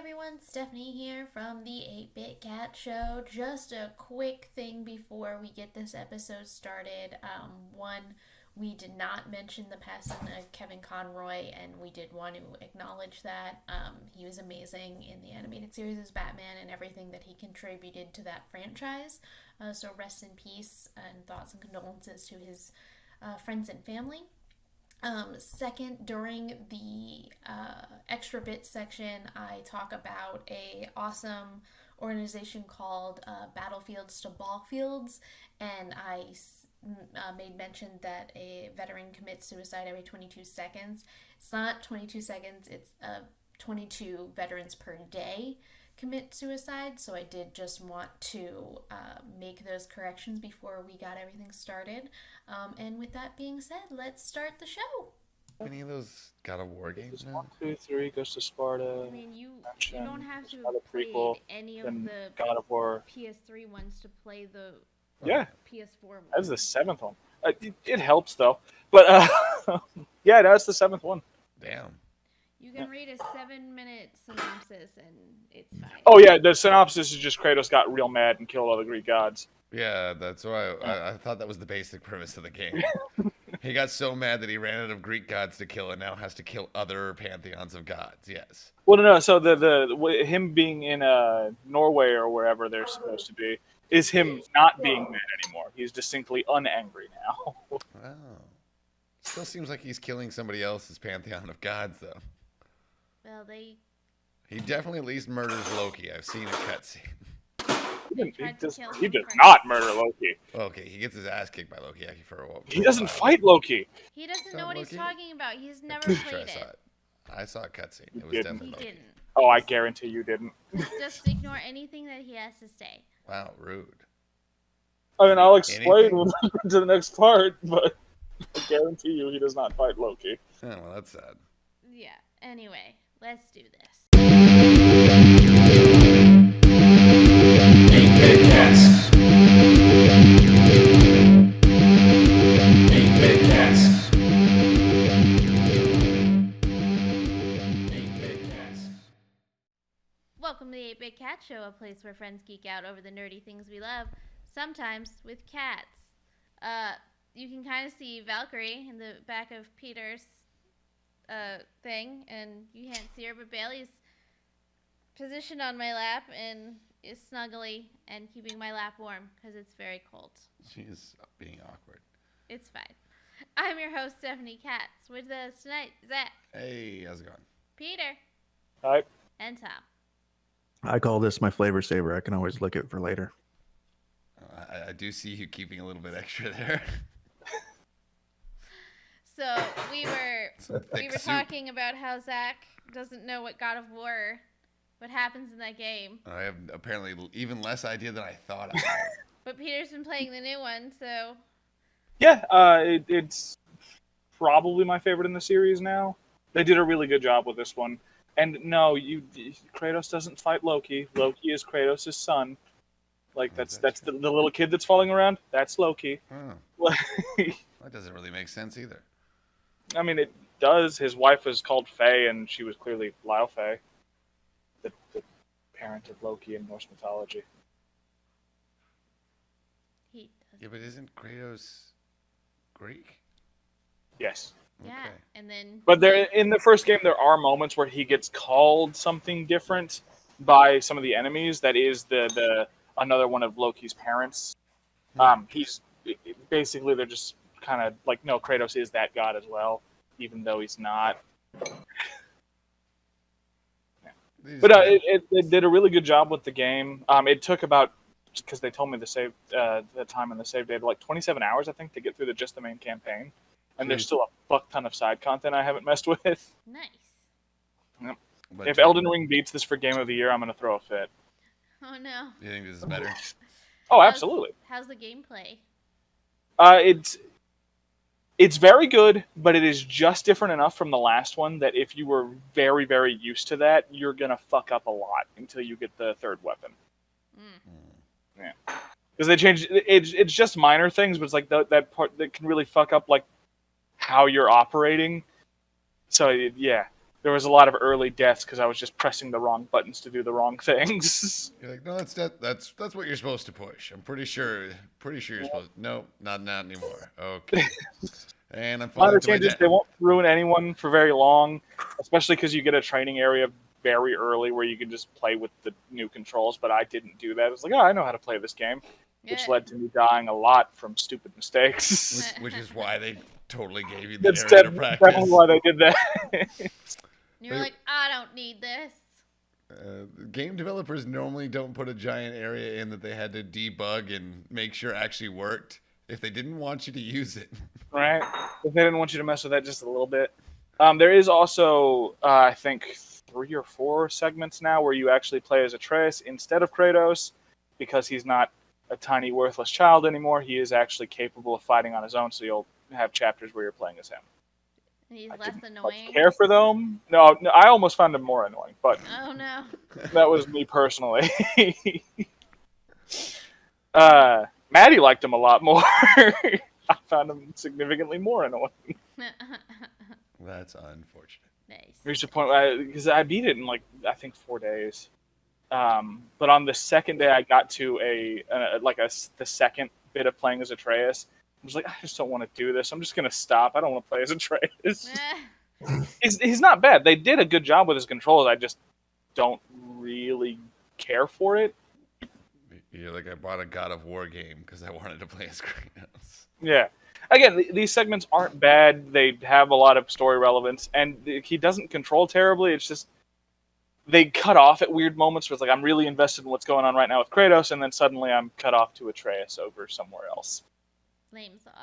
everyone, Stephanie here from the 8-Bit Cat Show. Just a quick thing before we get this episode started. One, we did not mention the passing of Kevin Conroy, and we did want to acknowledge that. He was amazing in the animated series as Batman and everything that he contributed to that franchise. So rest in peace and thoughts and condolences to his friends and family. Second, during the extra bit section, I talk about a awesome organization called Battlefields to Ballfields, and I made mention that a veteran commits suicide every 22 seconds. It's not 22 seconds; it's 22 veterans per day commit suicide. So I did just want to make those corrections before we got everything started. And with that being said, let's start the show. Any of those God of War games now? 1, 2, 3 goes to Sparta. I mean, you Ascension, don't have to Sparta have played prequel, any of then the God of War. PS3 ones to play the Yeah, PS4 ones. that's the seventh one. It helps though, but yeah, that's the seventh one. Damn. You can read a 7-minute synopsis and it's fine. Oh yeah, the synopsis is just Kratos got real mad and killed all the Greek gods. Yeah, that's why I thought that was the basic premise of the game. He got so mad that he ran out of Greek gods to kill and now has to kill other pantheons of gods. Yes. Well, no. So him being in Norway or wherever they're supposed to be is him not being mad anymore. He's distinctly unangry now. Wow. Still seems like he's killing somebody else's pantheon of gods, though. Well, He definitely at least murders Loki. I've seen a cutscene. He does not murder Loki. Okay, he gets his ass kicked by Loki actually for a while. He doesn't fight Loki. he doesn't know Sound what he's Loki? talking about. He's never Pretty sure played it. I saw a cutscene. It was didn't. definitely He Loki. didn't. Oh, I guarantee you didn't. Just ignore anything that he has to say. Wow, rude. I mean, I'll explain Anything? when we get to the next part, but I guarantee you he does not fight Loki. Oh, well, that's sad. Yeah. Anyway, let's do this. Welcome to the 8-Bit Cat Show, a place where friends geek out over the nerdy things we love, sometimes with cats. You can kind of see Valkyrie in the back of Peter's thing, and you can't see her, but Bailey's positioned on my lap and is snuggly and keeping my lap warm because it's very cold. She is being awkward. It's fine. I'm your host, Stephanie Katz. With us tonight, Zach, Hey, how's it going? Peter, All right. and Tom. I call this my flavor saver. I can always lick it for later. I do see you keeping a little bit extra there. So we Some thick were soup. talking about how Zach doesn't know what God of War, what happens in that game. I have apparently even less idea than I thought I had. But Peter's been playing the new one, so Yeah, it's probably my favorite in the series now. They did a really good job with this one. And no, Kratos doesn't fight Loki. Loki is Kratos' son. Like that's the little kid that's falling around. That's Loki. Oh, that doesn't really make sense either. I mean, it does. His wife was called Faye, and she was clearly Lyle Faye, the parent of Loki in Norse mythology. he does. Yeah, but isn't Kratos Greek? Yes. Yeah, Okay. and then But there, in the first game, there are moments where he gets called something different by some of the enemies. That is the another one of Loki's parents. He's basically they're just kind of like, no, Kratos is that god as well, even though he's not. But it did a really good job with the game. It took about, because they told me the time in the save data, like 27 hours, I think, to get through just the main campaign. And there's still a fuck ton of side content I haven't messed with. nice. But If Elden Ring beats this for Game of the Year, I'm going to throw a fit. Oh no. you think this is better? Oh, absolutely. How's the gameplay? It's very good, but it is just different enough from the last one that if you were very, very used to that, you're going to fuck up a lot until you get the third weapon. Yeah. Because they changed, it's just minor things, but it's like that part that can really fuck up like how you're operating. So, yeah. there was a lot of early deaths because I was just pressing the wrong buttons to do the wrong things. You're like, no, that's what you're supposed to push. I'm pretty sure you're supposed. No, not anymore. Okay. And I'm falling Minor to my changes, death. they won't ruin anyone for very long, especially because you get a training area very early where you can just play with the new controls, but I didn't do that. I was like, oh, I know how to play this game, which led to me dying a lot from stupid mistakes. Which is why they totally gave you the That's area to practice. definitely why they did that. You're like, I don't need this. Game developers normally don't put a giant area in that they had to debug and make sure actually worked if they didn't want you to use it. Right? If they didn't want you to mess with that just a little bit. There is also, I think, 3 or 4 segments now where you actually play as Atreus instead of Kratos, because he's not a tiny, worthless child anymore. He is actually capable of fighting on his own, so you'll have chapters where you're playing as him. He's I less didn't annoying. care for them. No, I almost found him more annoying, but Oh no. that was me personally. Maddie liked him a lot more. I found him significantly more annoying. That's unfortunate. Nice. Reached a point because I beat it in I think 4 days. But on the second day, I got to the second bit of playing as Atreus. I was like, I just don't want to do this. I'm just gonna stop. I don't want to play as Atreus. He's not bad. They did a good job with his controls. I just don't really care for it. You're like, I bought a God of War game because I wanted to play as Kratos. Yeah. Again, these segments aren't bad. They have a lot of story relevance, and he doesn't control terribly. It's just they cut off at weird moments where it's like, I'm really invested in what's going on right now with Kratos, and then suddenly I'm cut off to Atreus over somewhere else. Flame sauce.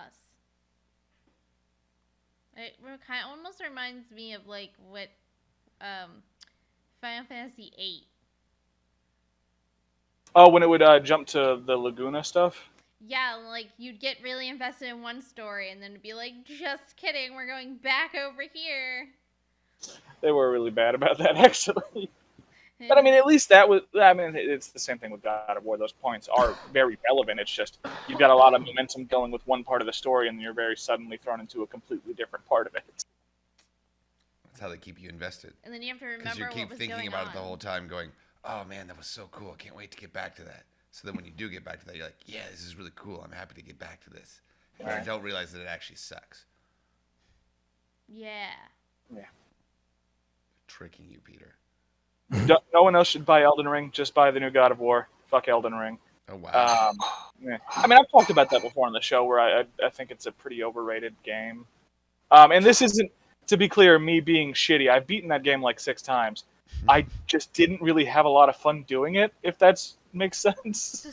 It kind of almost reminds me of what Final Fantasy VIII. Oh, when it would jump to the Laguna stuff? Yeah, you'd get really invested in one story and then it'd be like, just kidding, we're going back over here. They were really bad about that, actually. But, at least that was... it's the same thing with God of War. Those points are very relevant. It's just, you've got a lot of momentum going with one part of the story, and you're very suddenly thrown into a completely different part of it. That's how they keep you invested. And then you have to remember because you keep what was thinking going about on. it the whole time, going, "Oh man, that was so cool! I can't wait to get back to that." So then when you do get back to that, you're like, "Yeah, this is really cool. I'm happy to get back to this." And you don't realize that it actually sucks. Yeah. Tricking you, Peter. No one else should buy Elden Ring. Just buy the new God of War. Fuck Elden Ring. Oh wow. Yeah. I've talked about that before on the show, where I think it's a pretty overrated game. And this isn't, to be clear, me being shitty. I've beaten that game 6 times. I just didn't really have a lot of fun doing it, if that makes sense. It's a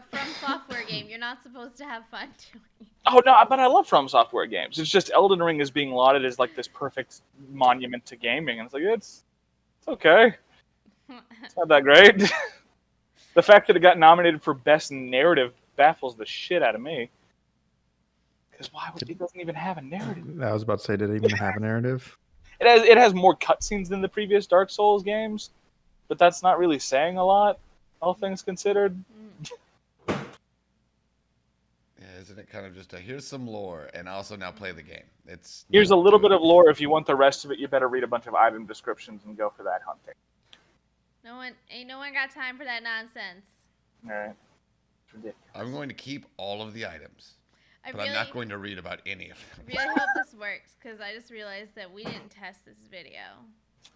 From Software game. You're not supposed to have fun doing it. Oh, no, but I love From Software games. It's just Elden Ring is being lauded as this perfect monument to gaming. And it's it's okay. It's not that great. The fact that it got nominated for Best Narrative baffles the shit out of me. Because it doesn't even have a narrative. I was about to say, did it even have a narrative? It has more cutscenes than the previous Dark Souls games, but that's not really saying a lot, all things considered. Yeah, isn't it kind of just here's some lore, and also now play the game? Here's a little bit of lore. If you want the rest of it, you better read a bunch of item descriptions and go for that hunting. Ain't no one got time for that nonsense. All right. It's ridiculous. I'm going to keep all of the items, but I'm not going to read about any of them. Really hope this works, because I just realized that we didn't test this video.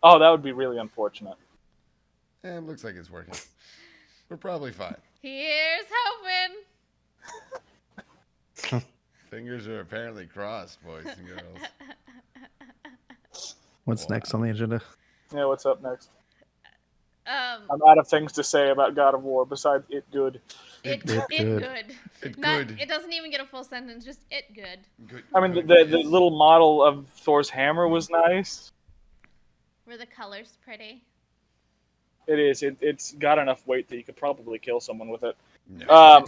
Oh, that would be really unfortunate. It looks like it's working. We're probably fine. Here's hoping. Fingers are apparently crossed, boys and girls. What's next on the agenda? Yeah, what's up next? I'm out of things to say about God of War besides it good. It good. good. It Not, good. It doesn't even get a full sentence, just it good. Good. The little model of Thor's hammer was nice. Were the colors pretty? It is. It's got enough weight that you could probably kill someone with it. No.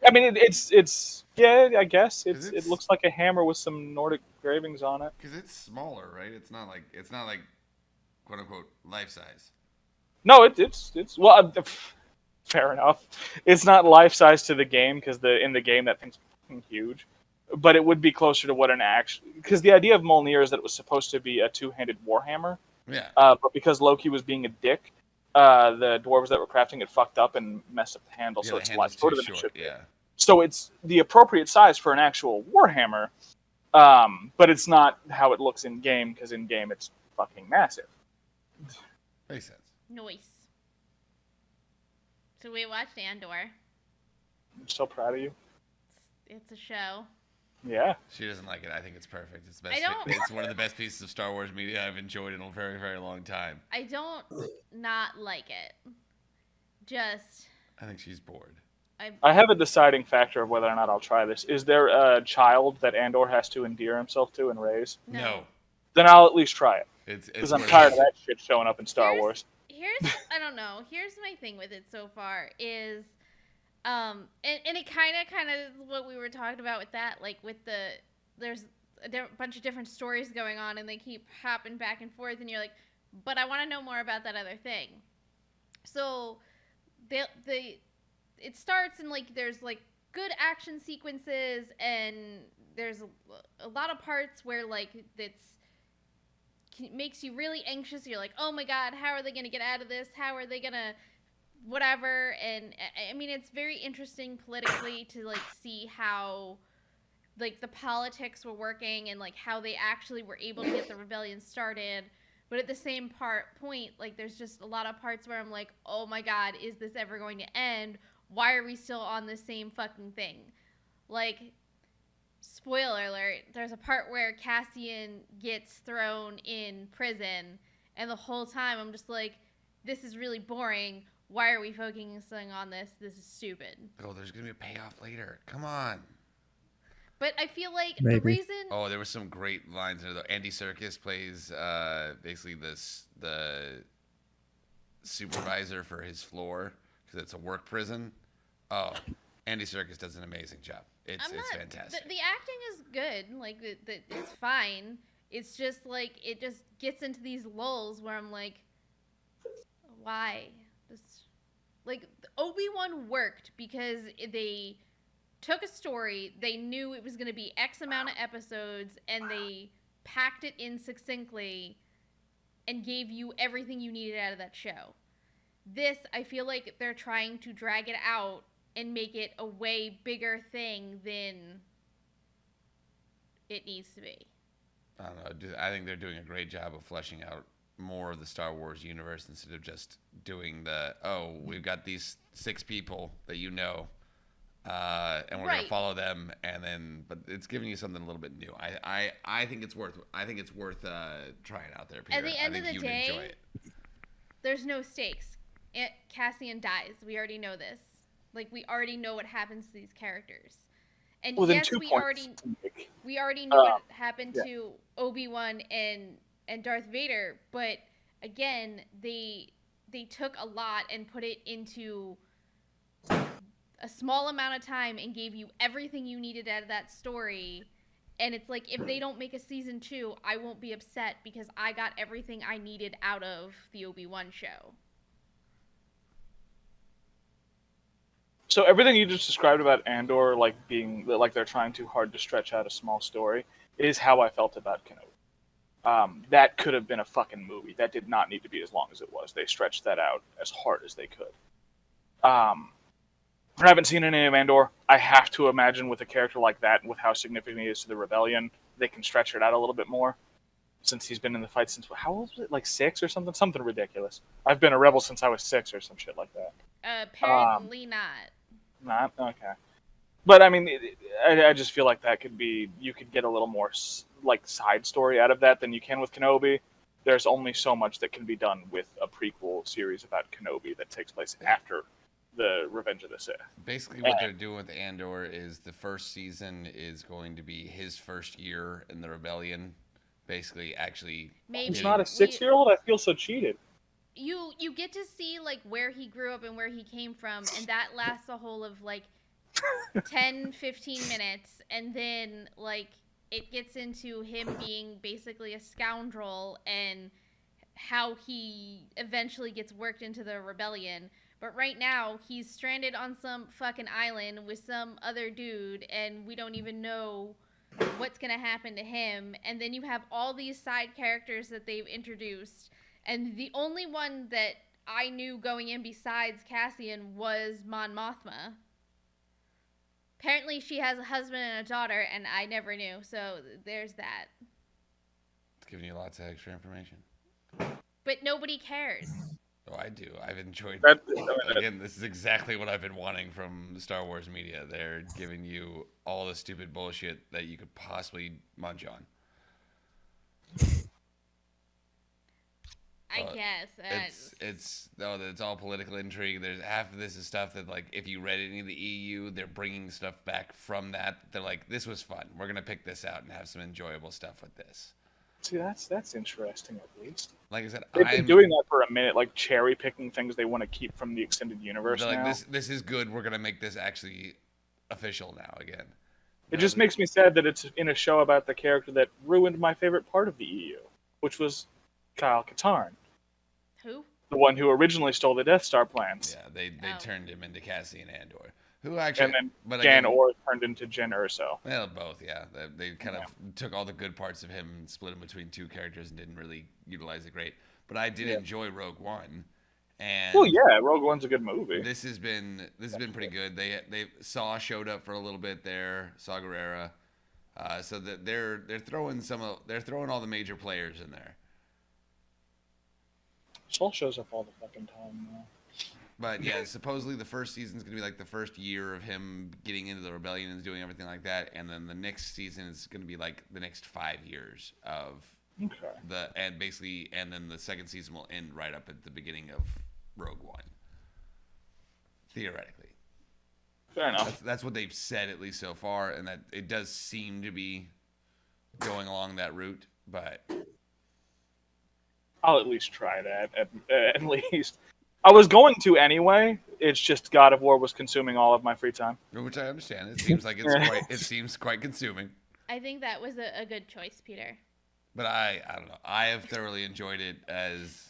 It's yeah, I guess Is it it- looks like a hammer with some Nordic engravings on it. Because it's smaller, right? It's not like quote unquote life size. No, it's well, fair enough. It's not life size to the game because in the game that thing's fucking huge. but it would be closer to what an action, because the idea of Mjolnir is that it was supposed to be a two-handed warhammer, Yeah. but because Loki was being a dick, the dwarves that were crafting it fucked up and messed up the handle, Yeah, so the it's a handle's lot too shorter than it short. should be. Yeah. So it's the appropriate size for an actual warhammer, but it's not how it looks in game, because in game it's fucking massive. Makes sense. Nice. So we watched Andor. I'm so proud of you. It's a show. Yeah. She doesn't like it. I think it's perfect. It's the best. I don't- It's one of the best pieces of Star Wars media I've enjoyed in a very, very long time. I don't not like it. Just I think she's bored. I have a deciding factor of whether or not I'll try this. Is there a child that Andor has to endear himself to and raise? No. Then I'll at least try it, It's because I'm worth tired it. of that shit showing up in Star Here's- Wars. Here's I don't know. Here's my thing with it so far is and it kind of is what we were talking about with that, like with there's a bunch of different stories going on and they keep hopping back and forth and you're like, but I want to know more about that other thing. So it starts and like there's like good action sequences and there's a lot of parts where like makes you really anxious. You're like, oh my god, how are they going to get out of this? How are they going to whatever? And I mean, it's very interesting politically to like see how like the politics were working and like how they actually were able to get the rebellion started. But at the same point, like there's just a lot of parts where I'm like, oh my god, is this ever going to end? Why are we still on the same fucking thing? Like, spoiler alert, there's a part where Cassian gets thrown in prison, and the whole time I'm just like, this is really boring. Why are we focusing on this? This is stupid. Oh, there's gonna be a payoff later. Come on. But I feel like Maybe. the reason... Oh, there were some great lines in there. Andy Serkis plays basically the supervisor for his floor because it's a work prison. Oh, Andy Serkis does an amazing job. It's fantastic. The acting is good. Like, it's fine. It's just, like, it just gets into these lulls where I'm like, why? Like, Obi-Wan worked because they took a story, they knew it was going to be X amount of episodes, and they packed it in succinctly and gave you everything you needed out of that show. This, I feel like they're trying to drag it out and make it a way bigger thing than it needs to be. I don't know. I think they're doing a great job of fleshing out more of the Star Wars universe instead of just doing we've got these 6 people that you know. And we're gonna follow them, but it's giving you something a little bit new. I think it's worth trying out there, Peter. At the end of the you'd day, enjoy it. There's no stakes. Cassian dies. We already know this. Like, we already know what happens to these characters. And Well, then yes, 2 we points. already knew what happened yeah. to Obi-Wan and Darth Vader, but again, they took a lot and put it into a small amount of time and gave you everything you needed out of that story. And it's like, if they don't make a season 2, I won't be upset because I got everything I needed out of the Obi-Wan show. So everything you just described about Andor, like being like they're trying too hard to stretch out a small story, is how I felt about Kenobi. That could have been a fucking movie. That did not need to be as long as it was. They stretched that out as hard as they could. I haven't seen any of Andor. I have to imagine with a character like that and with how significant he is to the rebellion, they can stretch it out a little bit more. Since he's been in the fight since, how old was it? Like 6 or something? Something ridiculous. I've been a rebel since I was 6 or some shit like that. Apparently not. Not? Okay. But, I mean, I just feel like that could be, you could get a little more, like, side story out of that than you can with Kenobi. There's only so much that can be done with a prequel series about Kenobi that takes place after the Revenge of the Sith. Basically, what they're doing with Andor is the first season is going to be his first year in the rebellion. Basically, actually, Maybe. He's not a 6-year-old? I feel so cheated. You get to see, like, where he grew up and where he came from, and that lasts a whole of, like, 10, 15 minutes, and then, like, it gets into him being basically a scoundrel and how he eventually gets worked into the rebellion. But right now, he's stranded on some fucking island with some other dude, and we don't even know what's going to happen to him. And then you have all these side characters that they've introduced. And the only one that I knew going in besides Cassian was Mon Mothma. Apparently, she has a husband and a daughter, and I never knew. So there's that. It's giving you lots of extra information. But nobody cares. Oh, I do. I've enjoyed. That, Again, this is exactly what I've been wanting from Star Wars media. They're giving you all the stupid bullshit that you could possibly munch on. I guess. It's all political intrigue. There's half of this is stuff that, like, if you read any of the EU, they're bringing stuff back from that. They're like, this was fun. We're gonna pick this out and have some enjoyable stuff with this. see, that's interesting at least. Like I said, They've been doing that for a minute, like cherry picking things they want to keep from the extended universe like, now. this is good. We're gonna make this actually official now again. It just makes me sad that it's in a show about the character that ruined my favorite part of the EU, which was Kyle Katarn. Who? The one who originally stole the Death Star plans. Yeah, they turned him into Cassian Andor, who actually, And then but Jan again, Orr turned into Jen Erso. well, both, yeah. They kind of took all the good parts of him and split him between two characters and didn't really utilize it great. But I did enjoy Rogue One, and Well, yeah, Rogue One's a good movie. this has been pretty good. They Saw showed up for a little bit there, Saw Gerrera, so that they're throwing all the major players in there. Saul shows up all the fucking time. But yeah, supposedly the first season's gonna be like the first year of him getting into the rebellion and doing everything like that, and then the next season is gonna be like the next 5 years of and then the second season will end right up at the beginning of Rogue One, theoretically. Fair enough. That's what they've said, at least so far, and that it does seem to be going along that route, but I'll at least try that. At least. I was going to anyway. It's just God of War was consuming all of my free time. which I understand. It seems like it seems quite consuming. I think that was a good choice, Peter. But I don't know. I have thoroughly enjoyed it as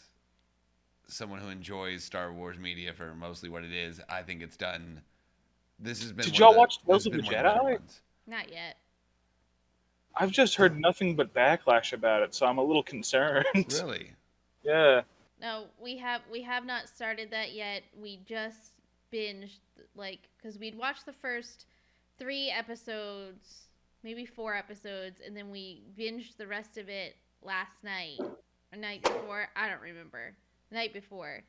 someone who enjoys Star Wars media for mostly what it is. I think it's done. This has been. Did y'all watch Tales of the Jedi? Not yet. I've just heard nothing but backlash about it, so I'm a little concerned. Really? Yeah. No, we have not started that yet. We just binged, like, because we'd watched the first 3 episodes, maybe 4 episodes, and then we binged the rest of it last night or night before. I don't remember. The night before,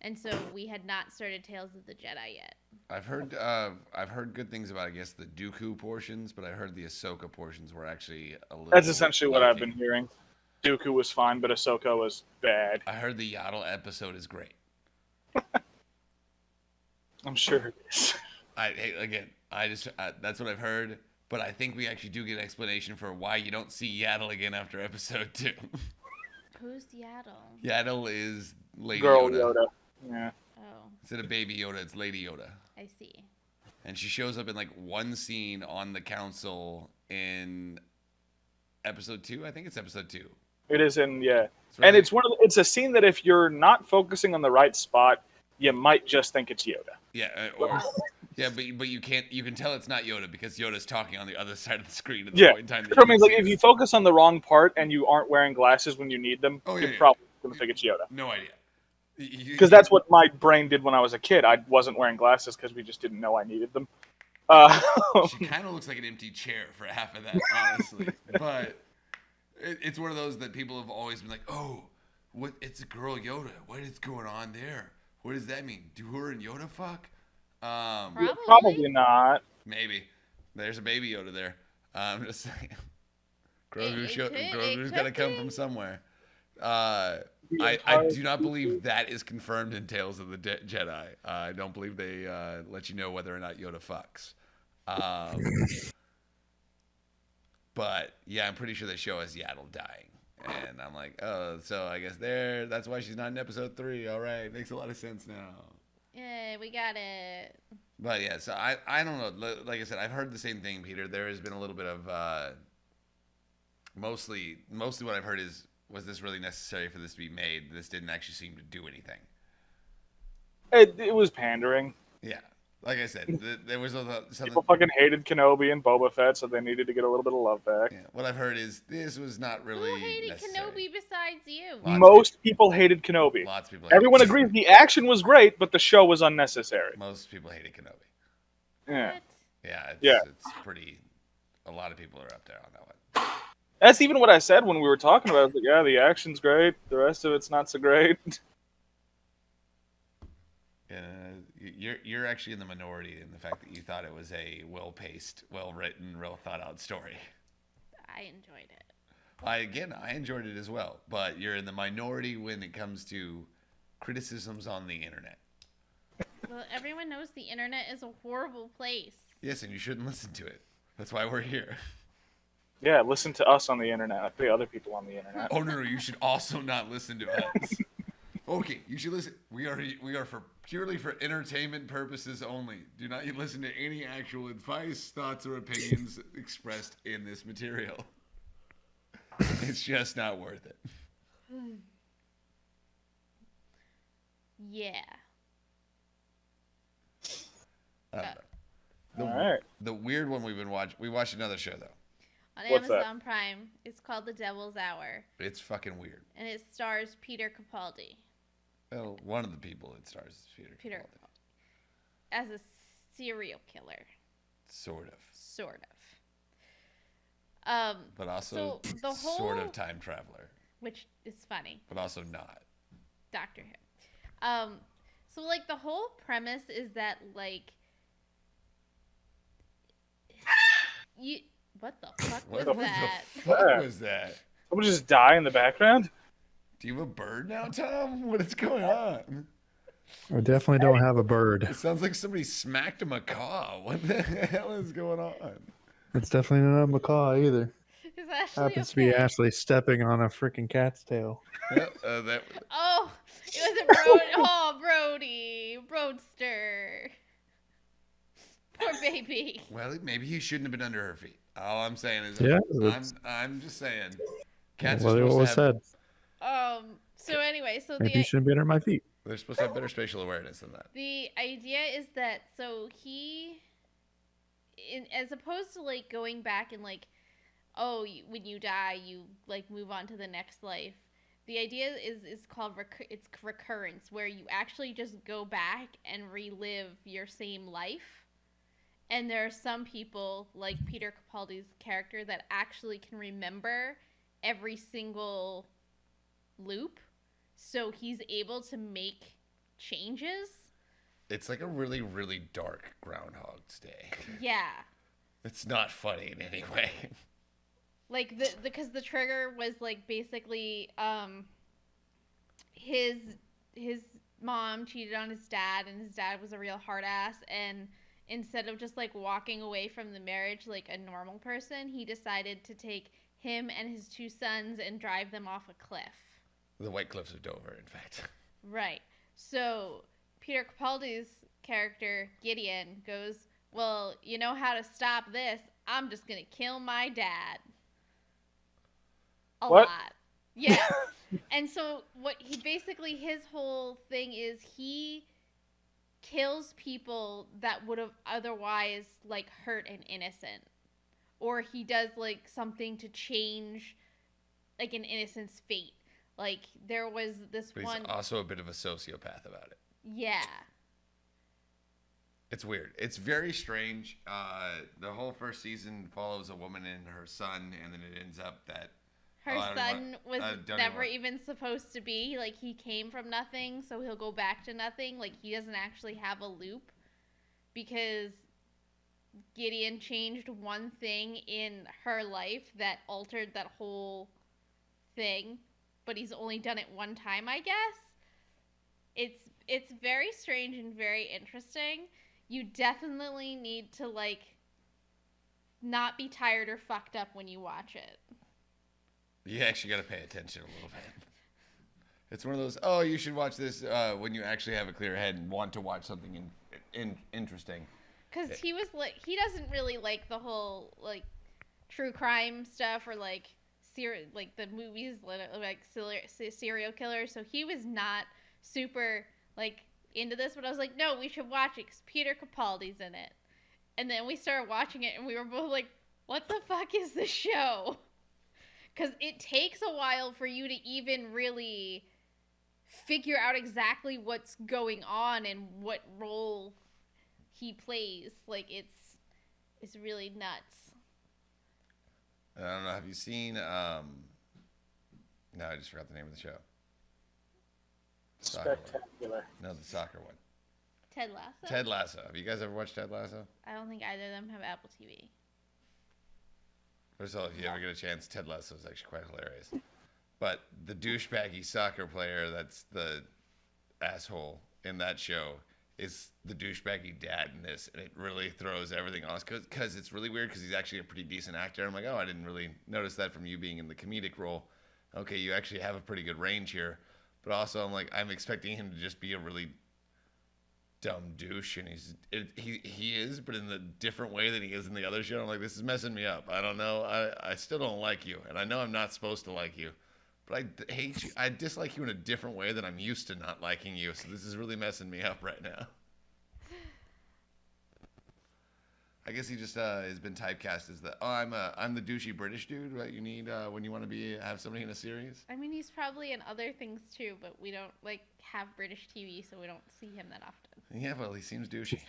and so we had not started Tales of the Jedi yet. I've heard good things about, I guess, the Dooku portions, but I heard the Ahsoka portions were actually a little. That's essentially what I've lacking. been hearing. Dooku was fine, but Ahsoka was bad. I heard the Yaddle episode is great. I'm sure it is. That's what I've heard, but I think we actually do get an explanation for why you don't see Yaddle again after episode 2. Who's Yaddle? Yaddle is Lady Girl Yoda. Yoda. Yeah. Oh, Instead of Baby Yoda, it's Lady Yoda. I see. And she shows up in like one scene on the council in episode 2. I think it's episode 2. It is in It's and really- it's a scene that if you're not focusing on the right spot, you might just think it's Yoda. but you can tell it's not Yoda because Yoda's talking on the other side of the screen at the Yeah. point in time. I mean, like if you focus on the wrong part and you aren't wearing glasses when you need them, Oh, you're yeah. probably gonna think it's Yoda. No idea. Because that's what my brain did when I was a kid. I wasn't wearing glasses because we just didn't know I needed them. She kind of looks like an empty chair for half of that, honestly. But it's one of those that people have always been like, "Oh, what? It's a girl Yoda. What is going on there? What does that mean? Do her and Yoda fuck?" Probably not. Maybe. There's a baby Yoda there. I'm just saying. It Grogu's could got to come be. from somewhere. I do not believe that is confirmed in Tales of the Jedi. I don't believe they let you know whether or not Yoda fucks. But yeah, I'm pretty sure they show us Yaddle dying, and I'm like, oh, so I guess that's why she's not in episode 3. All right, makes a lot of sense now. Yeah, we got it. But yeah, so I don't know. Like I said, I've heard the same thing, Peter. There has been a little bit of mostly what I've heard is, was this really necessary for this to be made? This didn't actually seem to do anything. It was pandering. Yeah, like I said, there was something. People fucking hated Kenobi and Boba Fett, so they needed to get a little bit of love back. Yeah, what I've heard is this was not Who really hated necessary. Kenobi besides you? Lots of Most people hated Kenobi. Lots of people. Hated Everyone Kenobi. agrees the action was great, but the show was unnecessary. Most people hated Kenobi. Yeah. What? Yeah, it's pretty. A lot of people are up there on that one. That's even what I said when we were talking about it. I was like, yeah, the action's great. The rest of it's not so great. You're actually in the minority in the fact that you thought it was a well-paced, well-written, well thought-out story. I enjoyed it. I enjoyed it as well, but you're in the minority when it comes to criticisms on the internet. Well, everyone knows the internet is a horrible place. Yes, and you shouldn't listen to it. That's why we're here. Yeah, listen to us on the internet, not the other people on the internet. Oh no, you should also not listen to us. Okay, you should listen. We are for purely for entertainment purposes only. Do not listen to any actual advice, thoughts, or opinions expressed in this material. It's just not worth it. Yeah. The, All right. The weird one we've been watching. We watched another show though. On What's Amazon Prime, it's called The Devil's Hour, It's fucking weird. and it stars Peter Capaldi Well, one of the people it stars is Peter Capaldi. as a serial killer, Sort of. But also so the whole, sort of time traveler. which is funny, But also not. Doctor Who. So like the whole premise is that like you. What the fuck was that? The fuck was that? Someone just die in the background? Do you have a bird now, Tom? What is going on? I definitely don't have a bird. It sounds like somebody smacked a macaw. What the hell is going on? It's definitely not a macaw either. It's Ashley Happens to be okay? Ashley stepping on a freaking cat's tail. That Oh, it was a Brody. Oh, Brody, Broadster. Poor baby. well, maybe he shouldn't have been under her feet. All I'm saying is, Yeah, I'm just saying. Cats Well, are what was supposed to said. So anyway, so Maybe you shouldn't be under my feet. they're supposed to have better spatial awareness than that. the idea is that so he, as opposed to like going back and like, oh, when you die, you like move on to the next life. The idea is called it's recurrence, where you actually just go back and relive your same life. And there are some people, like Peter Capaldi's character, that actually can remember every single loop. So he's able to make changes. It's like a really, really dark Groundhog's Day. Yeah. It's not funny in any way. Like, because the trigger was, like, basically, his mom cheated on his dad, and his dad was a real hard ass, and instead of just like walking away from the marriage like a normal person, he decided to take him and his two sons and drive them off a cliff. The White Cliffs of Dover, in fact. Right. So Peter Capaldi's character, Gideon, goes, well, you know how to stop this. I'm just going to kill my dad. A What? lot. Yeah. And so what he basically, his whole thing is he kills people that would have otherwise like hurt an innocent, or he does like something to change like an innocent's fate. Like there was this But one. he's also a bit of a sociopath about it. Yeah. It's weird. It's very strange. The whole first season follows a woman and her son, and then it ends up that Her I don't son was don't never even even supposed to be. Like, he came from nothing, so he'll go back to nothing. Like, he doesn't actually have a loop because Gideon changed one thing in her life that altered that whole thing, but he's only done it one time, I guess. It's very strange and very interesting. You definitely need to, like, not be tired or fucked up when you watch it. You actually got to pay attention a little bit. It's one of those, oh, you should watch this when you actually have a clear head and want to watch something interesting. Because he was like, he doesn't really like the whole like true crime stuff or like like the movies like serial killers. So he was not super like into this, but I was like, no, we should watch it because Peter Capaldi's in it. And then we started watching it, and we were both like, what the fuck is this show? Because it takes a while for you to even really figure out exactly what's going on and what role he plays. Like, it's really nuts. I don't know. Have you seen? No, I just forgot the name of the show. Soccer one. Spectacular. No, the soccer one. Ted Lasso? Ted Lasso. Have you guys ever watched Ted Lasso? I don't think either of them have Apple TV. First of all, if you ever get a chance, Ted Lasso is actually quite hilarious. But the douchebaggy soccer player that's the asshole in that show is the douchebaggy dad in this, and it really throws everything off because it's really weird because he's actually a pretty decent actor. I'm like, oh, I didn't really notice that from you being in the comedic role. Okay, you actually have a pretty good range here. But also, I'm like, I'm expecting him to just be a really dumb douche, and he is, but in a different way than he is in the other show. I'm like, this is messing me up. I don't know. I still don't like you, and I know I'm not supposed to like you, but I hate you. I dislike you in a different way than I'm used to not liking you. So this is really messing me up right now. I guess he just has been typecast as I'm the douchey British dude that you need when you want to have somebody in a series. I mean, he's probably in other things too, but we don't like have British TV, so we don't see him that often. Yeah, well, he seems douchey.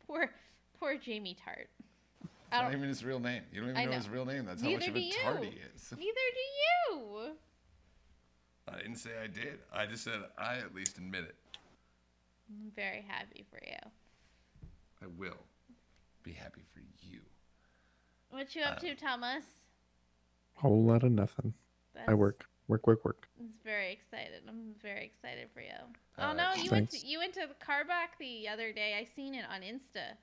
Poor Jamie Tart. It's not even his real name. You don't even know his real name. That's Neither how much of a tart he is. Neither do you. I didn't say I did. I just said I at least admit it. I'm very happy for you. I will be happy for you. What you up to, Thomas? Whole lot of nothing. I work. It's very excited. I'm very excited for you. Oh no, you went to the Carbach the other day. I seen it on Insta.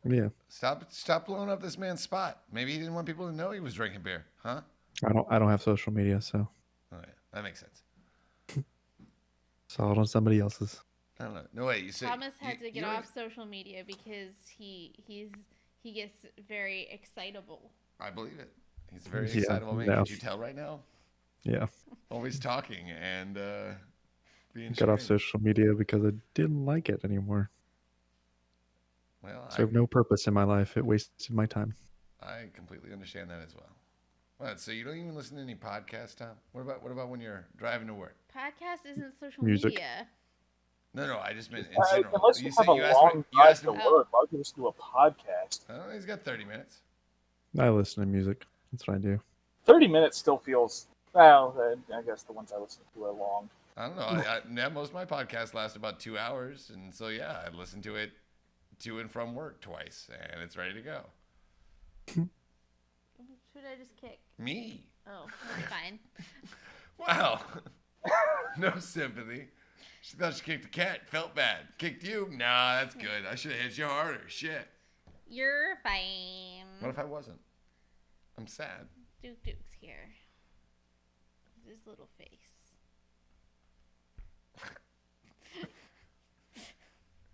Yeah. Stop blowing up this man's spot. Maybe he didn't want people to know he was drinking beer, huh? I don't have social media, so. Oh yeah, that makes sense. Saw it on somebody else's. I don't know. No way. You said Thomas had to get off social media because he gets very excitable. I believe it. He's a very excitable man. Can you tell right now? Yeah. Always talking and being. Got off social media because I didn't like it anymore. Well, served no purpose in my life. It wasted my time. I completely understand that as well. What? So you don't even listen to any podcasts, Tom? What about when you're driving to work? Podcast isn't social Music. media. No, I just meant in general. Unless you have a long drive to work, why would you listen to a podcast? Oh, he's got 30 minutes. I listen to music. That's what I do. 30 minutes still feels, well, I guess the ones I listen to are long. I don't know. Most of my podcasts last about 2 hours. And so, yeah, I listen to it to and from work twice. And it's ready to go. Who did I just kick? Me. Oh, that's fine. Wow. No sympathy. She thought she kicked the cat. Felt bad. Kicked you? Nah, that's good. I should have hit you harder. Shit. You're fine. What if I wasn't? I'm sad. Duke's here. His little face.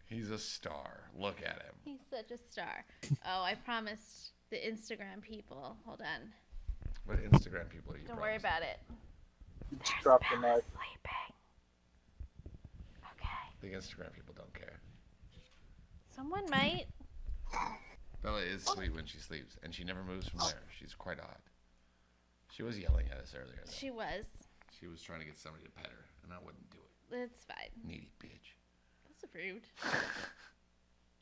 He's a star. Look at him. He's such a star. Oh, I promised the Instagram people. Hold on. What Instagram people are you Don't worry about it. Just drop the mic. Sleeping. Okay. The Instagram people don't care. Someone might. Bella is sweet when she sleeps, and she never moves from there. She's quite odd. She was yelling at us earlier, though. She was. She was trying to get somebody to pet her, and I wouldn't do it. It's fine. Needy bitch. That's rude.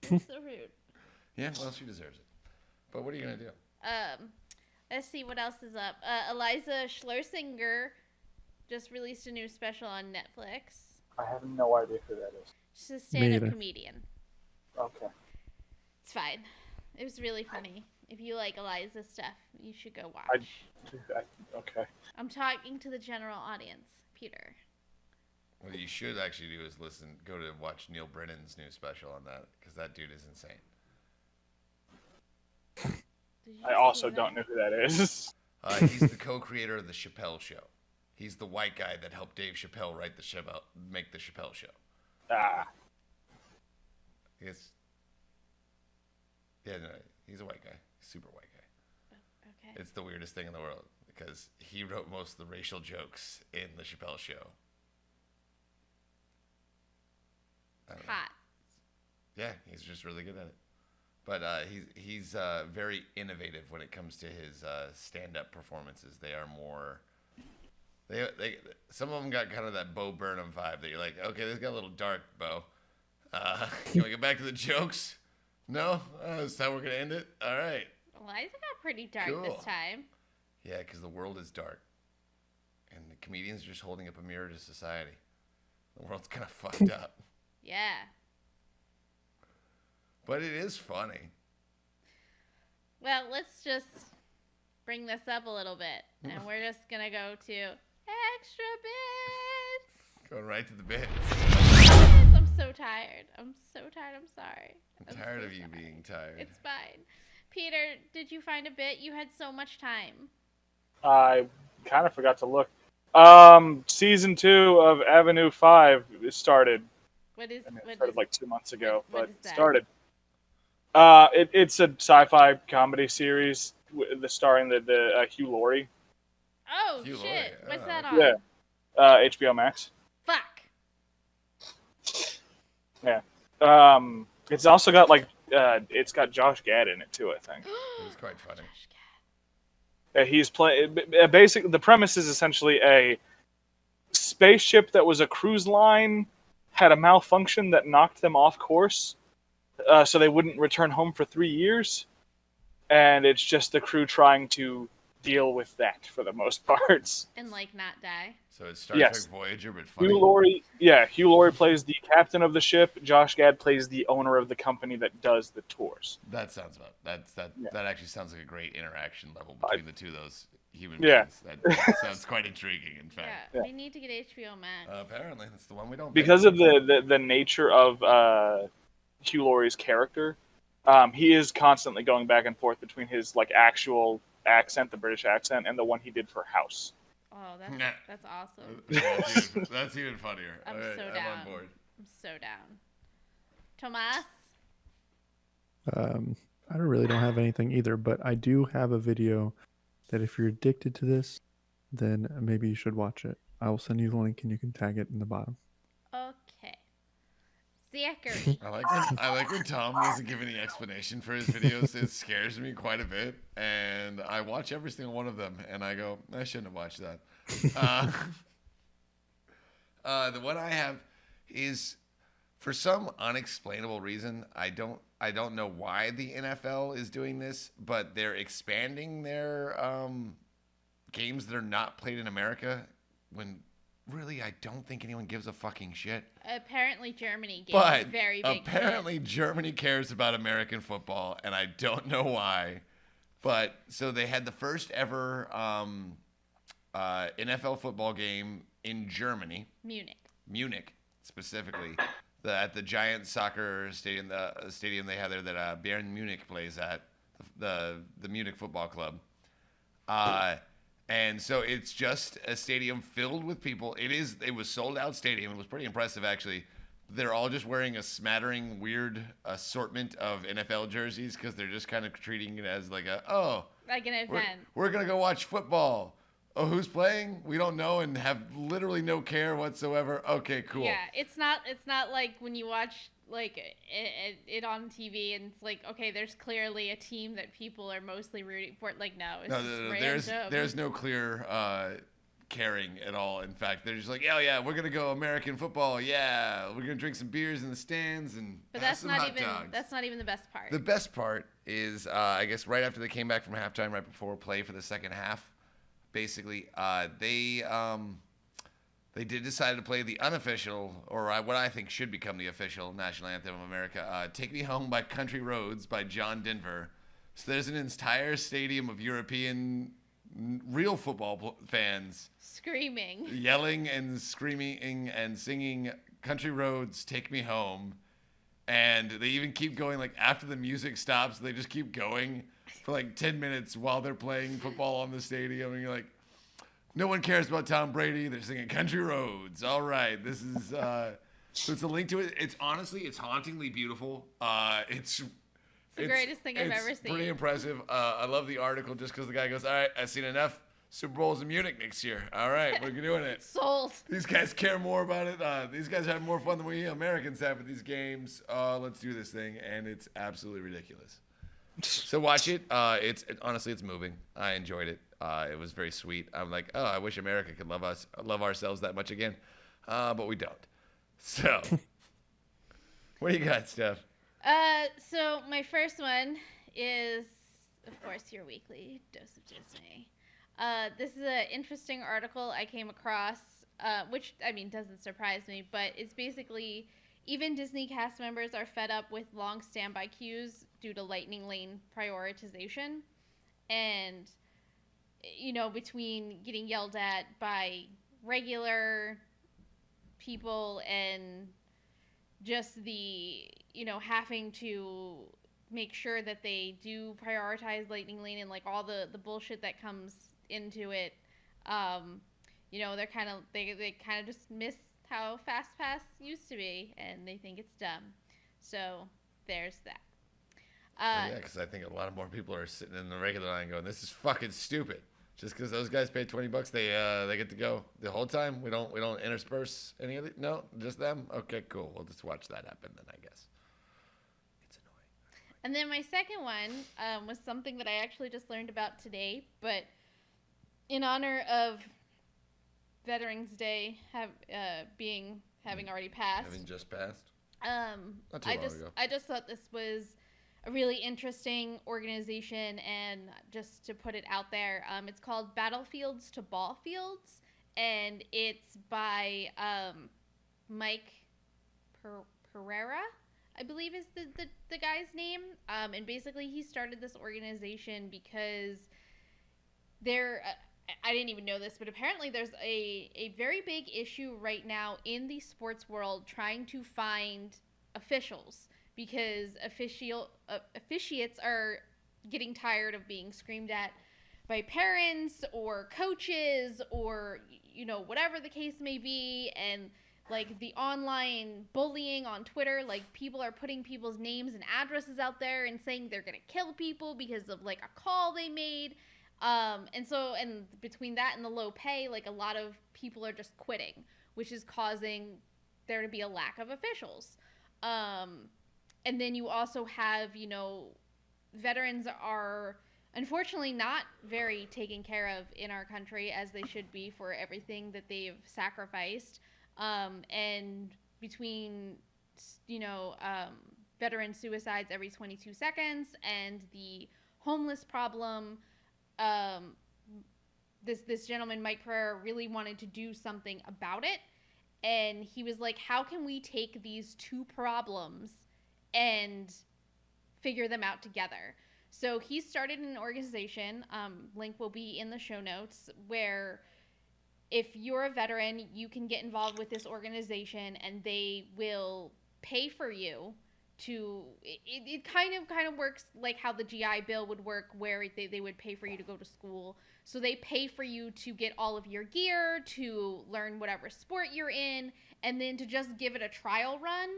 That's so rude. Yeah, well, she deserves it. But what are you going to do? Let's see what else is up. Eliza Schlesinger just released a new special on Netflix. I have no idea who that is. She's a stand-up comedian. Okay. It's fine. It was really funny. If you like Eliza's stuff, you should go watch. Okay. I'm talking to the general audience, Peter. What you should actually do is go to watch Neil Brennan's new special on that, because that dude is insane. I also don't know who that is. He's the co-creator of the Chappelle Show. He's the white guy that helped Dave Chappelle make the Chappelle Show. Ah. No, he's a white guy. Super white guy. Okay. It's the weirdest thing in the world, because he wrote most of the racial jokes in the Chappelle Show. Yeah, he's just really good at it. But he's very innovative when it comes to his stand-up performances. They are more. They some of them got kind of that Bo Burnham vibe that you're like, okay, this got a little dark, Bo. Can we get back to the jokes? No, that's how we're gonna end it. All right. Liza got pretty dark Cool. this time. Yeah, because the world is dark, and the comedians are just holding up a mirror to society. The world's kind of fucked up, Yeah. but it is funny. Well, let's just bring this up a little bit, and we're just gonna go to extra bits. Going right to the bits. I'm so tired. I'm sorry. I'm tired of you being tired. It's fine. Peter, did you find a bit? You had so much time. I kind of forgot to look. Season 2 of Avenue 5 started. What is? And it What started is? like 2 months ago, what but is it that? started. It's a sci-fi comedy series starring the Hugh Laurie. Oh Hugh shit! Laurie. What's Oh, that on? Yeah. HBO Max. Fuck. It's also got it's got Josh Gad in it too, I think. It was quite funny. Josh Gad. He's playing. Basically, the premise is essentially a spaceship that was a cruise line had a malfunction that knocked them off course, so they wouldn't return home for 3 years, and it's just the crew trying to deal with that for the most parts. And like not die. So it's Star Yes. Trek Voyager, but funny. Hugh Laurie plays the captain of the ship. Josh Gad plays the owner of the company that does the tours. That sounds about Yeah. that actually sounds like a great interaction level between the two of those human Yeah. beings. That sounds quite intriguing, in fact. Yeah, we need to get HBO Max. Apparently, that's the one we don't. Because of the nature of Hugh Laurie's character, he is constantly going back and forth between his actual accent, the British accent, and the one he did for House. Oh, Nah. that's awesome. That's even funnier. I'm All right, so I'm down. on board. I'm so down. Tomas? I don't have anything either, but I do have a video that if you're addicted to this, then maybe you should watch it. I will send you the link and you can tag it in the bottom. Okay. Zachary. I like when Tom doesn't give any explanation for his videos. It scares me quite a bit, and I watch every single one of them, and I go, I shouldn't have watched that. The one I have is, for some unexplainable reason, I don't know why the NFL is doing this, but they're expanding their games that are not played in America when really I don't think anyone gives a fucking shit. Apparently Germany gave But a very big apparently Germany cares about American football, and I don't know why. But so they had the first ever NFL football game in Germany, hit. Munich specifically, at the giant soccer stadium, the stadium they have there that Bayern Munich plays at, the Munich Football Club. And so it's just a stadium filled with people. It was sold out stadium. It was pretty impressive, actually. They're all just wearing a smattering weird assortment of NFL jerseys because they're just kind of treating it as like Like an event. we're going to go watch football. Oh, who's playing? We don't know and have literally no care whatsoever. Okay, cool. Yeah, it's not like when you watch it on TV and it's like, okay, there's clearly a team that people are mostly rooting for. Like, no, it's just random. There's no clear caring at all. In fact, they're just like, oh yeah, we're gonna go American football. Yeah, we're gonna drink some beers in the stands and But have that's some not hot even dogs. that's not even the best part. The best part is, I guess, right after they came back from halftime, right before play for the second half, basically, they did decide to play the unofficial, or what I think should become the official national anthem of America, "Take Me Home" by Country Roads by John Denver. So there's an entire stadium of European real football fans Screaming. yelling and screaming and singing "Country Roads, Take Me Home." And they even keep going, like, after the music stops, they just keep going for like 10 minutes while they're playing football on the stadium. And you're like, no one cares about Tom Brady. They're singing "Country Roads." All right. This is, so it's a link to it. It's hauntingly beautiful. It's the greatest thing I've ever It's seen. pretty impressive. I love the article just because the guy goes, all right, I've seen enough. Super Bowl's in Munich next year. All right, we're doing it. Sold. These guys care more about it. These guys have more fun than we Americans have with these games. Let's do this thing, and it's absolutely ridiculous. So watch it. Honestly, it's moving. I enjoyed it. It was very sweet. I'm like, oh, I wish America could love ourselves that much again, but we don't. So, what do you got, Steph? So my first one is, of course, your weekly dose of Disney. This is an interesting article I came across, which, I mean, doesn't surprise me, but it's basically even Disney cast members are fed up with long standby queues due to lightning lane prioritization. And, you know, between getting yelled at by regular people and just the, you know, having to make sure that they do prioritize lightning lane and like all the bullshit that comes into it, you know, they kind of just miss how Fast Pass used to be, and they think it's dumb. So there's that. Yeah, because I think a lot of more people are sitting in the regular line going, "This is fucking stupid." Just because those guys paid $20, they get to go the whole time. We don't intersperse any of it. No, just them. Okay, cool. We'll just watch that happen then, I guess. It's annoying. And then my second one was something that I actually just learned about today, but in honor of Veterans Day having already passed. Having just passed. Not too long ago. I just thought this was a really interesting organization, and just to put it out there, it's called Battlefields to Ball Fields, and it's by Mike Pereira, I believe is the guy's name. And basically he started this organization because I didn't even know this, but apparently there's a very big issue right now in the sports world trying to find officials, because officiates are getting tired of being screamed at by parents or coaches or, you know, whatever the case may be. And like the online bullying on Twitter, like people are putting people's names and addresses out there and saying they're going to kill people because of like a call they made. And between that and the low pay, like a lot of people are just quitting, which is causing there to be a lack of officials. And then you also have, you know, veterans are unfortunately not very taken care of in our country as they should be for everything that they've sacrificed. And between, you know, veteran suicides every 22 seconds and the homeless problem, this gentleman, Mike Pereira, really wanted to do something about it. And he was like, how can we take these two problems and figure them out together? So he started an organization, link will be in the show notes, where if you're a veteran, you can get involved with this organization and they will pay for you to, it kind of works like how the GI Bill would work, where they would pay for you to go to school. So they pay for you to get all of your gear, to learn whatever sport you're in, and then to just give it a trial run.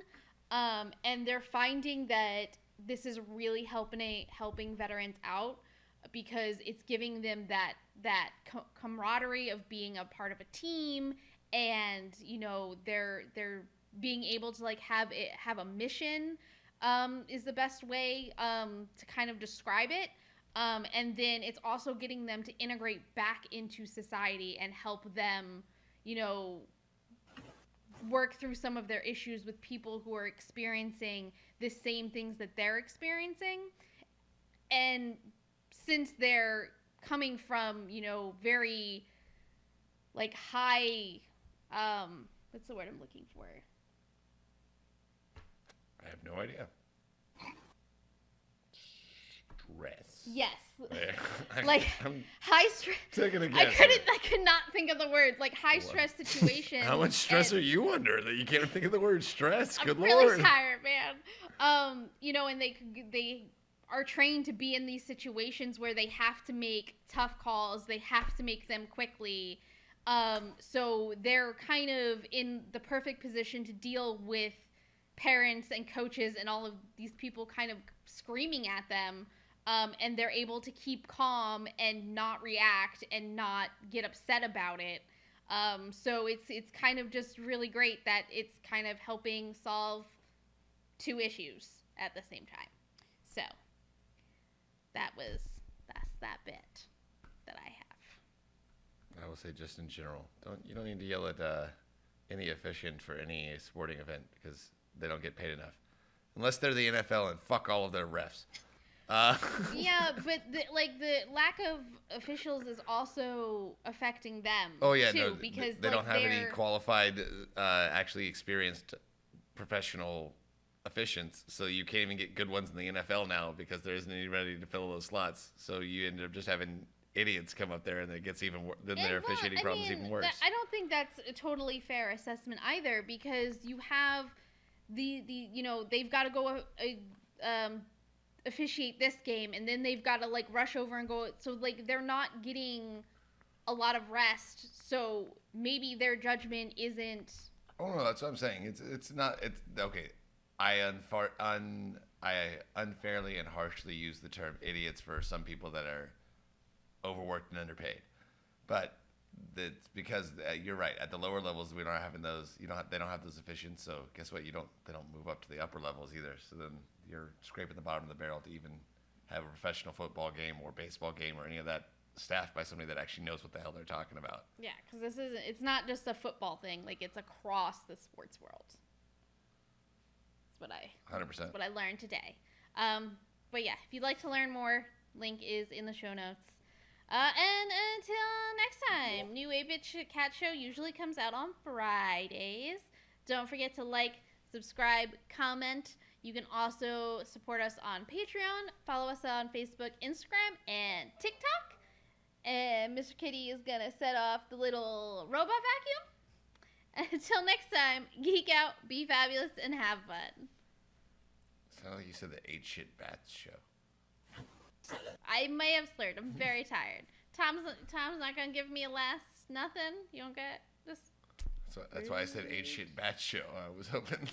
And they're finding that this is really helping veterans out, because it's giving them that camaraderie of being a part of a team, and you know they're being able to like have a mission, is the best way to kind of describe it. And then it's also getting them to integrate back into society and help them, you know, work through some of their issues with people who are experiencing the same things that they're experiencing. And since they're coming from, you know, very like high, what's the word I'm looking for? I have no idea. Stress. Yes. I'm high stress. taking a guess. I could not think of the word. Like high stress situations. How much stress are you under that you can't think of the word stress? Good Lord. I'm really tired, man. You know, and they are trained to be in these situations where they have to make tough calls. They have to make them quickly. So they're kind of in the perfect position to deal with parents and coaches and all of these people kind of screaming at them. and they're able to keep calm and not react and not get upset about it. So it's kind of just really great that it's kind of helping solve two issues at the same time. So that's that bit that I have. I will say, just in general, you don't need to yell at any officiant for any sporting event because they don't get paid enough, unless they're the NFL and fuck all of their refs. Yeah, but the lack of officials is also affecting them. Oh yeah, too, no, because they don't have any qualified, actually experienced professional officiants, so you can't even get good ones in the NFL now because there isn't anybody to fill those slots. So you end up just having idiots come up there, and it gets even worse. Then their officiating problem's even worse. I don't think that's a totally fair assessment either, because you have the they've got to go officiate this game, and then they've got to like rush over and go. So like they're not getting a lot of rest. So maybe their judgment isn't. Oh no, that's what I'm saying. It's not. It's okay. I unfairly and harshly use the term idiots for some people that are overworked and underpaid, but it's because you're right. At the lower levels, we don't having those. They don't have those officiants. So guess what? They don't move up to the upper levels either. So then you're scraping the bottom of the barrel to even have a professional football game or baseball game or any of that staffed by somebody that actually knows what the hell they're talking about. Yeah, because it's not just a football thing. Like, it's across the sports world. That's what 100%. That's what I learned today. But yeah, if you'd like to learn more, link is in the show notes. And until next time, new 8-Bit Cat Show usually comes out on Fridays. Don't forget to like, subscribe, comment. You can also support us on Patreon. Follow us on Facebook, Instagram, and TikTok. And Mr. Kitty is going to set off the little robot vacuum. Until next time, geek out, be fabulous, and have fun. Sounded like you said the 8-Shit Bats show. I may have slurred. I'm very tired. Tom's not going to give me a last nothing. You don't get just... So that's why I said 8-Shit Bats show. I was hoping...